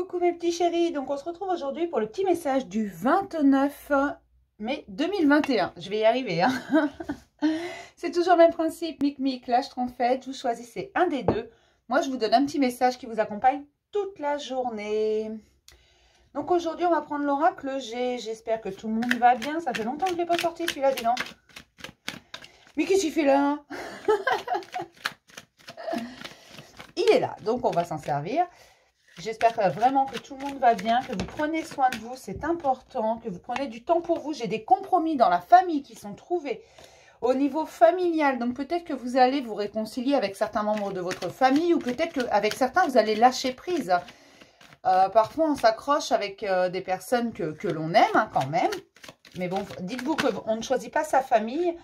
Coucou mes petits chéris, donc on se retrouve aujourd'hui pour le petit message du 29 mai 2021. Je vais y arriver, hein. C'est toujours le même principe, mic, lâche trompette, vous choisissez un des deux. Moi, je vous donne un petit message qui vous accompagne toute la journée. Donc aujourd'hui, on va prendre l'oracle G. J'espère que tout le monde va bien. Ça fait longtemps que je ne l'ai pas sorti celui-là, dis donc. Mais qu'est-ce qu'il fait là? Il est là, donc on va s'en servir. J'espère vraiment que tout le monde va bien, que vous prenez soin de vous, c'est important, que vous prenez du temps pour vous. J'ai des compromis dans la famille qui sont trouvés au niveau familial. Donc peut-être que vous allez vous réconcilier avec certains membres de votre famille ou peut-être qu'avec certains, vous allez lâcher prise. Parfois, on s'accroche avec des personnes que l'on aime hein, quand même. Mais bon, dites-vous qu'on ne choisit pas sa famille.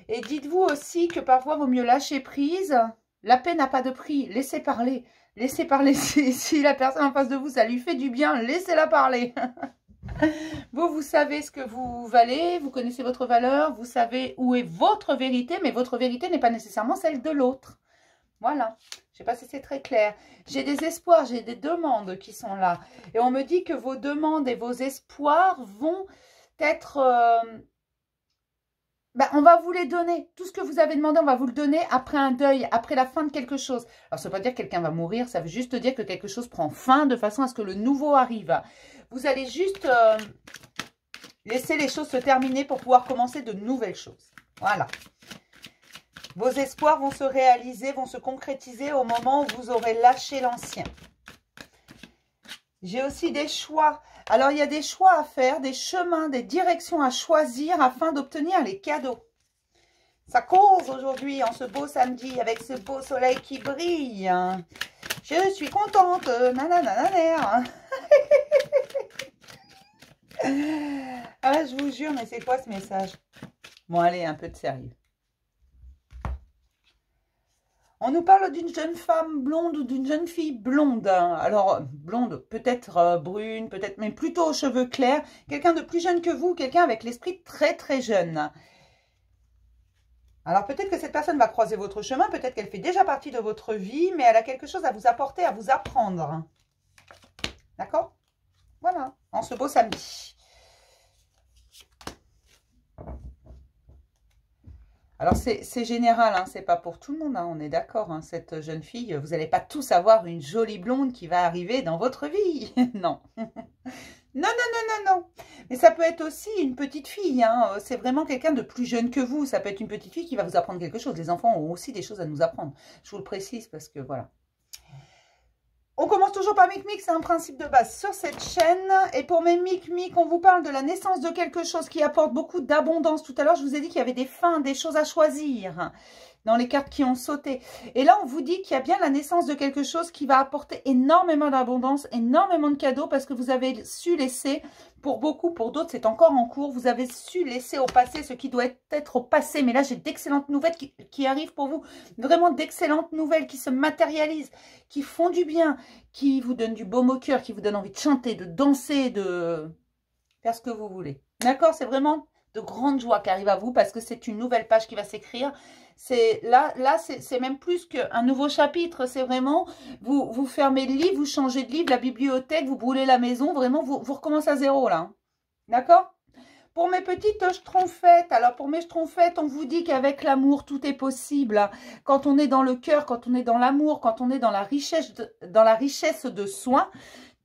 Et dites-vous aussi que parfois, il vaut mieux lâcher prise. La paix n'a pas de prix. Laissez parler. Laissez parler. Si la personne en face de vous, ça lui fait du bien, laissez-la parler. Vous savez ce que vous valez, vous connaissez votre valeur, vous savez où est votre vérité, mais votre vérité n'est pas nécessairement celle de l'autre. Voilà. Je ne sais pas si c'est très clair. J'ai des espoirs, j'ai des demandes qui sont là. Et on me dit que vos demandes et vos espoirs vont être... on va vous les donner. Tout ce que vous avez demandé, on va vous le donner après un deuil, après la fin de quelque chose. Alors, ça ne veut pas dire que quelqu'un va mourir, ça veut juste dire que quelque chose prend fin de façon à ce que le nouveau arrive. Vous allez juste laisser les choses se terminer pour pouvoir commencer de nouvelles choses. Voilà. Vos espoirs vont se réaliser, vont se concrétiser au moment où vous aurez lâché l'ancien. J'ai aussi des choix. Alors, il y a des choix à faire, des chemins, des directions à choisir afin d'obtenir les cadeaux. Ça cause aujourd'hui, en ce beau samedi, avec ce beau soleil qui brille. Je suis contente. Nanana. Ah, je vous jure, mais c'est quoi ce message? Bon, allez, un peu de sérieux. On nous parle d'une jeune femme blonde ou d'une jeune fille blonde. Alors, blonde, peut-être brune, peut-être, mais plutôt aux cheveux clairs. Quelqu'un de plus jeune que vous, quelqu'un avec l'esprit très, très jeune. Alors, peut-être que cette personne va croiser votre chemin. Peut-être qu'elle fait déjà partie de votre vie, mais elle a quelque chose à vous apporter, à vous apprendre. D'accord? Voilà, en ce beau samedi. Alors, c'est général, hein, c'est pas pour tout le monde, hein, on est d'accord. Hein, cette jeune fille, vous n'allez pas tous avoir une jolie blonde qui va arriver dans votre vie. Non. Non. Mais ça peut être aussi une petite fille. Hein, c'est vraiment quelqu'un de plus jeune que vous. Ça peut être une petite fille qui va vous apprendre quelque chose. Les enfants ont aussi des choses à nous apprendre. Je vous le précise parce que voilà. On commence toujours par Mic, c'est un principe de base sur cette chaîne. Et pour mes Mic, on vous parle de la naissance de quelque chose qui apporte beaucoup d'abondance. Tout à l'heure, je vous ai dit qu'il y avait des fins, des choses à choisir dans les cartes qui ont sauté. Et là, on vous dit qu'il y a bien la naissance de quelque chose qui va apporter énormément d'abondance, énormément de cadeaux parce que vous avez su laisser, pour beaucoup, pour d'autres, c'est encore en cours, vous avez su laisser au passé ce qui doit être au passé. Mais là, j'ai d'excellentes nouvelles qui arrivent pour vous. Vraiment d'excellentes nouvelles qui se matérialisent, qui font du bien, qui vous donnent du baume au cœur, qui vous donnent envie de chanter, de danser, de faire ce que vous voulez. D'accord? C'est vraiment de grande joie qui arrive à vous parce que c'est une nouvelle page qui va s'écrire. Là c'est même plus qu'un nouveau chapitre. C'est vraiment, vous fermez le livre, vous changez de livre, la bibliothèque, vous brûlez la maison. Vraiment, vous recommencez à zéro là. D'accord? Pour mes petites schtroumpfettes, alors pour mes schtroumpfettes, on vous dit qu'avec l'amour, tout est possible. Quand on est dans le cœur, quand on est dans l'amour, quand on est dans la richesse de soi,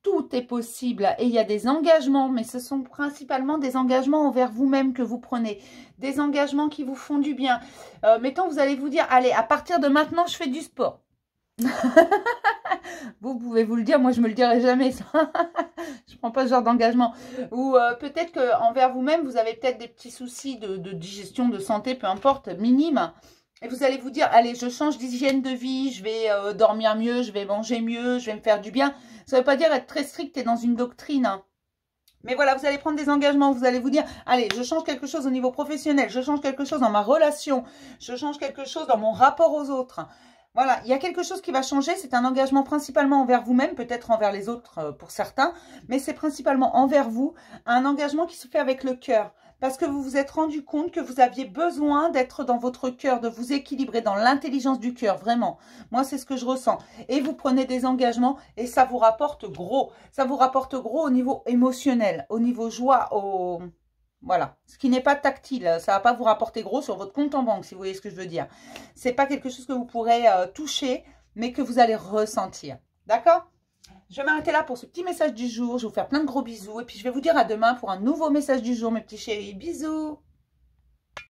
tout est possible. Et il y a des engagements, mais ce sont principalement des engagements envers vous-même que vous prenez. Des engagements qui vous font du bien. Mettons, vous allez vous dire, allez, à partir de maintenant, je fais du sport. Vous pouvez vous le dire, moi je me le dirai jamais ça. Je prends pas ce genre d'engagement. Ou peut-être que envers vous-même, vous avez peut-être des petits soucis de digestion, de santé, peu importe, minimes. Et vous allez vous dire, allez, je change d'hygiène de vie, je vais dormir mieux, je vais manger mieux, je vais me faire du bien. Ça ne veut pas dire être très strict et dans une doctrine. Hein. Mais voilà, vous allez prendre des engagements, vous allez vous dire, allez, je change quelque chose au niveau professionnel, je change quelque chose dans ma relation, je change quelque chose dans mon rapport aux autres. Voilà, il y a quelque chose qui va changer, c'est un engagement principalement envers vous-même, peut-être envers les autres pour certains, mais c'est principalement envers vous, un engagement qui se fait avec le cœur. parce que vous vous êtes rendu compte que vous aviez besoin d'être dans votre cœur, de vous équilibrer dans l'intelligence du cœur, vraiment. Moi, c'est ce que je ressens. Et vous prenez des engagements et ça vous rapporte gros. Ça vous rapporte gros au niveau émotionnel, au niveau joie, au... Voilà, ce qui n'est pas tactile, ça ne va pas vous rapporter gros sur votre compte en banque, si vous voyez ce que je veux dire. Ce n'est pas quelque chose que vous pourrez toucher, mais que vous allez ressentir. D'accord? Je vais m'arrêter là pour ce petit message du jour. Je vais vous faire plein de gros bisous. Et puis, je vais vous dire à demain pour un nouveau message du jour, mes petits chéris. Bisous!